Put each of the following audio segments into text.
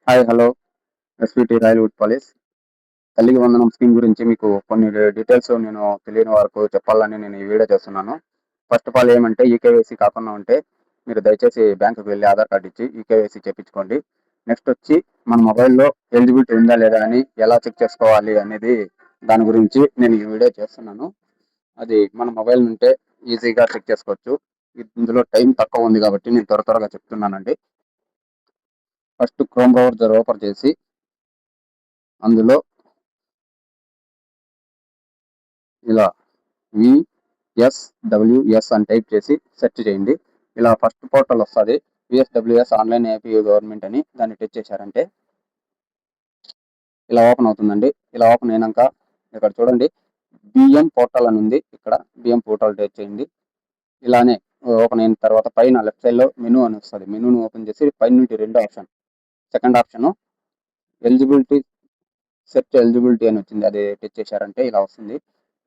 Hi hello SPT రైల్వుడ్ police తల్లికి వందనం scheme గురించి మీకు కొన్ని డీటెయిల్స్ నేను తెలియని వరకు చెప్పాలని నేను ఈ వీడియో చేస్తున్నాను. ఫస్ట్ ఆఫ్ ఆల్ ఏమంటే ఈకేవైసీ కాకుండా ఉంటే మీరు దయచేసి బ్యాంకుకి వెళ్ళి ఆధార్ కార్డు ఇచ్చి ఈకేవైసీ చేయించుకోండి. నెక్స్ట్ వచ్చి మన మొబైల్లో ఎలిజిబిలిటీ ఉందా లేదా అని ఎలా చెక్ చేసుకోవాలి అనేది దాని గురించి నేను ఈ వీడియో చేస్తున్నాను. అది మన మొబైల్ ఉంటే ఈజీగా చెక్ చేసుకోవచ్చు. ఇందులో టైం తక్కువ ఉంది కాబట్టి నేను త్వరగా చెప్తున్నానండి. ఫస్ట్ క్రోమ్ బ్రౌజర్ ఓపెన్ చేసి అందులో ఇలా విఎస్డబ్ల్యూఎస్ అని టైప్ చేసి సెర్చ్ చేయండి. ఇలా ఫస్ట్ పోర్టల్ వస్తుంది, విఎస్డబ్ల్యూఎస్ ఆన్లైన్ ఏపీ గవర్నమెంట్ అని. దాన్ని టచ్ చేశారంటే ఇలా ఓపెన్ అవుతుందండి. ఇలా ఓపెన్ అయినాక ఇక్కడ చూడండి బిఎం పోర్టల్ అని ఉంది. ఇక్కడ బిఎం పోర్టల్ టచ్ చేయండి. ఇలానే ఓపెన్ అయిన తర్వాత పైన లెఫ్ట్ సైడ్ లో మెనూ అని వస్తుంది. మెనూని ఓపెన్ చేసి పైన నుండి రెండో option, second option eligibility, search eligibility అని వచ్చింది. అది టచ్ చేశారంటే ఇలా వస్తుంది.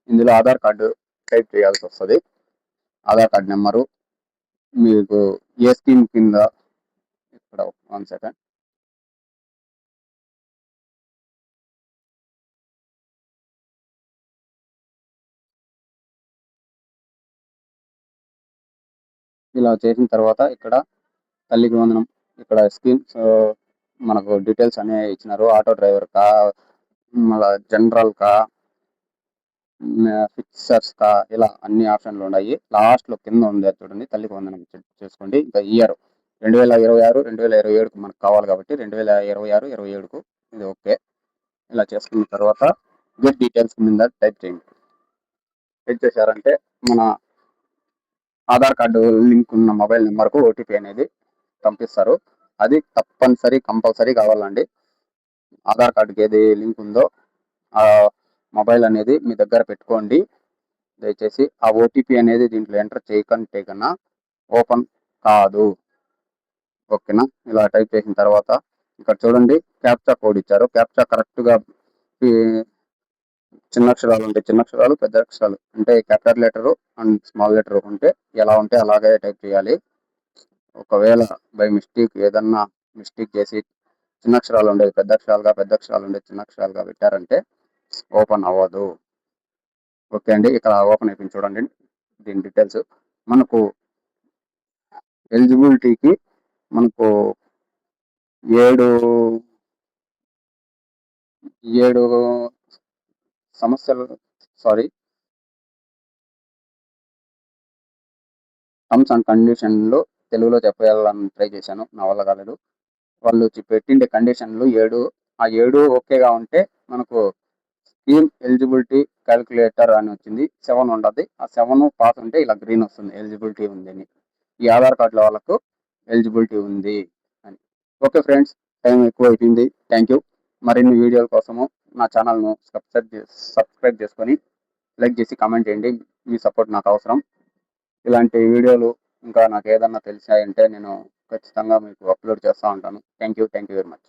ఇందులో ఆధార్ కార్డు టైప్ చేయాల్సి వస్తుంది. ఆధార్ కార్డు నెంబరు, మీకు ఏ స్కీమ్ కింద, ఇక్కడ 1 సెకండ్, ఇలా చేసిన తర్వాత ఇక్కడ తల్లికి వందనం, ఇక్కడ స్కీమ్స్ మనకు డీటెయిల్స్ అనేవి ఇచ్చినారు. ఆటో డ్రైవర్ కా, మళ్ళీ జనరల్ కా, ఫిక్సర్స్ కా, ఇలా అన్ని ఆప్షన్లు ఉన్నాయి. లాస్ట్ లో కింద ఉంది చూడండి తల్లికి వందనం చేసుకోండి. ఇంకా ఇయర్ 2026 2027కు మనకు కావాలి కాబట్టి 2026 27కు ఇది ఓకే. ఇలా చేసుకున్న తర్వాత గెట్ డీటెయిల్స్ మీద టైప్ చేయండి. టైప్ చేశారంటే మన ఆధార్ కార్డు లింక్ ఉన్న మొబైల్ నెంబర్కు ఓటీపీ అనేది పంపిస్తారు. అది కంపల్సరీ కావాలండి. ఆధార్ కార్డుకి ఏది లింక్ ఉందో ఆ మొబైల్ అనేది మీ దగ్గర పెట్టుకోండి. దయచేసి ఆ ఓటీపీ అనేది దీంట్లో ఎంటర్ చేయకంటే కన్నా ఓపెన్ కాదు. ఓకేనా? ఇలా టైప్ చేసిన తర్వాత ఇక్కడ చూడండి క్యాప్చా కోడ్ ఇచ్చారు. క్యాప్చా కరెక్ట్గా చిన్న అక్షరాలు ఉంటే చిన్న అక్షరాలు, పెద్ద అక్షరాలు అంటే capital letter and small letter ఉంటే ఎలా ఉంటే అలాగే టైప్ చేయాలి. ఒకవేళ బై మిస్టేక్ ఏదన్నా మిస్టేక్ చేసి చిన్న అక్షరాలు ఉండేది పెద్ద అక్షరాలుగా, పెద్ద అక్షరాలు ఉండేది చిన్న అక్షరాలుగా పెట్టారంటే ఓపెన్ అవ్వదు. ఓకే అండి, ఇక్కడ ఓపెన్ అయిపోయింది చూడండి. దీని డీటెయిల్స్ మనకు ఎలిజిబిలిటీకి మనకు 7 సమస్యలు, సారీ, టర్మ్స్ అండ్ కండిషన్లు తెలుగులో చెప్పాలని ట్రై చేశాను, నా వల్ల కాలేదు. వాళ్ళు పెట్టిండే కండిషన్లు 7. ఆ 7 ఓకేగా ఉంటే మనకు స్కీమ్ ఎలిజిబిలిటీ క్యాలిక్యులేటర్ అని వచ్చింది. 7 ఉండదు. ఆ 7 పాస్ ఉంటే ఇలా గ్రీన్ వస్తుంది, ఎలిజిబిలిటీ ఉంది అని. ఈ ఆధార్ కార్డుల వాళ్ళకు ఎలిజిబిలిటీ ఉంది అని. ఓకే ఫ్రెండ్స్, టైం ఎక్కువ అయిపోయింది. Thank you. మరిన్ని వీడియోల కోసము నా ఛానల్ను సబ్స్క్రైబ్ చేసుకొని లైక్ చేసి కామెంట్ చేయండి. మీ సపోర్ట్ నాకు అవసరం. ఇలాంటి వీడియోలు ఇంకా నాకు ఏదన్నా తెలిసాయంటే నేను ఖచ్చితంగా మీకు అప్లోడ్ చేస్తూ ఉంటాను. Thank you very much.